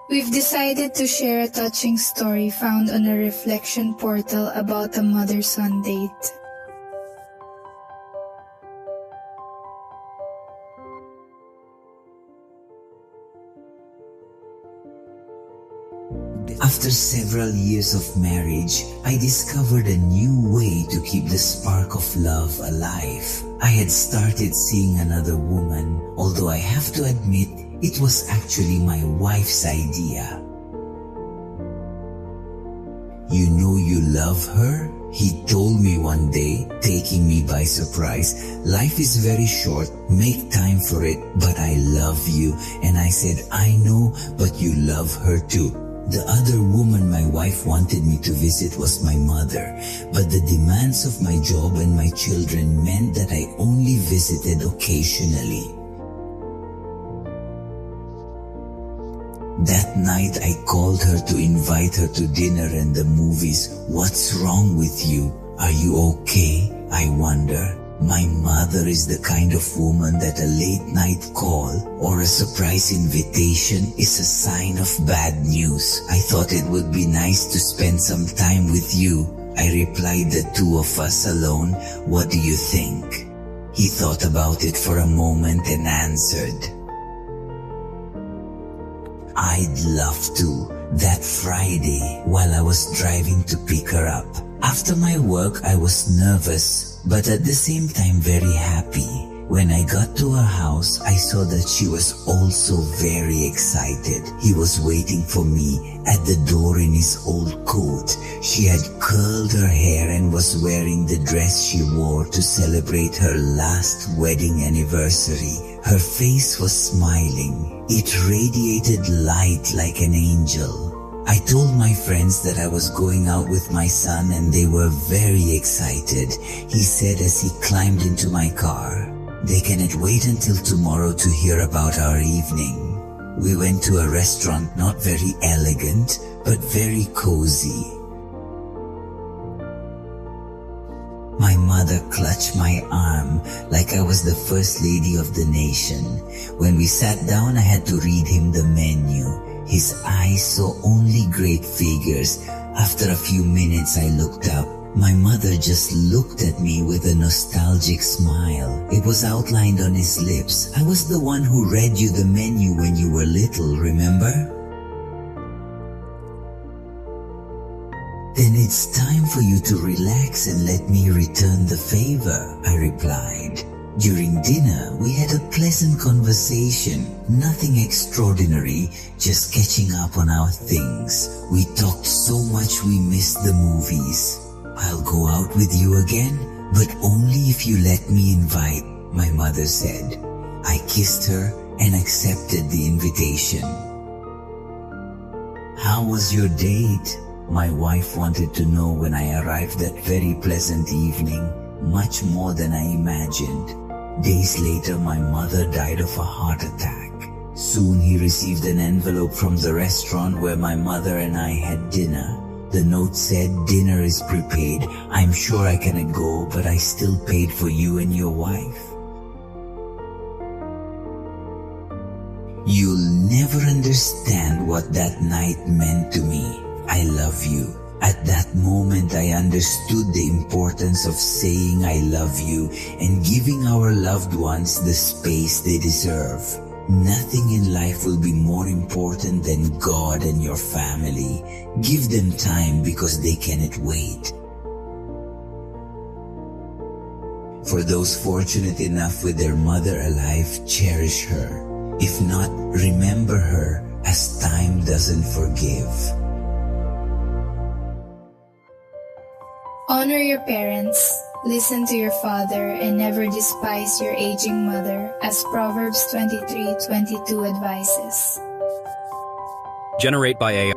We've decided to share a touching story found on a reflection portal about a mother-son date. After several years of marriage, I discovered a new way to keep the spark of love alive. I had started seeing another woman, although I have to admit, it was actually my wife's idea. "You know you love her?" he told me one day, taking me by surprise. "Life is very short, make time for it, but I love you." And I said, "I know, but you love her too." The other woman my wife wanted me to visit was my mother, but the demands of my job and my children meant that I only visited occasionally. That night I called her to invite her to dinner and the movies. "What's wrong with you? Are you okay?" I wonder. My mother is the kind of woman that a late night call or a surprise invitation is a sign of bad news. "I thought it would be nice to spend some time with you," I replied. "The two of us alone, what do you think?" He thought about it for a moment and answered, "I'd love to." That Friday, while I was driving to pick her up, after my work I was nervous, but at the same time very happy. When I got to her house, I saw that she was also very excited. He was waiting for me at the door in his old coat. She had curled her hair and was wearing the dress she wore to celebrate her last wedding anniversary. Her face was smiling. It radiated light like an angel. I told my friends that I was going out with my son and they were very excited. He said as he climbed into my car, "They cannot wait until tomorrow to hear about our evening." We went to a restaurant, not very elegant, but very cozy. My mother clutched my arm like I was the first lady of the nation. When we sat down, I had to read him the menu. His eyes saw only great figures. After a few minutes, I looked up. My mother just looked at me with a nostalgic smile. It was outlined on his lips. "I was the one who read you the menu when you were little, remember?" "Then it's time for you to relax and let me return the favor," I replied. During dinner, we had a pleasant conversation. Nothing extraordinary, just catching up on our things. We talked so much we missed the movies. "I'll go out with you again, but only if you let me invite," my mother said. I kissed her and accepted the invitation. "How was your date?" my wife wanted to know when I arrived that very pleasant evening, much more than I imagined. Days later, my mother died of a heart attack. Soon he received an envelope from the restaurant where my mother and I had dinner. The note said, "Dinner is prepaid. I'm sure I cannot go, but I still paid for you and your wife." You'll never understand what that night meant to me. I love you. At that moment, I understood the importance of saying I love you and giving our loved ones the space they deserve. Nothing in life will be more important than God and your family. Give them time because they cannot wait. For those fortunate enough with their mother alive, cherish her. If not, remember her, as time doesn't forgive. Honor your parents, listen to your father, and never despise your aging mother, as Proverbs 23:22 advises. Generate by AI.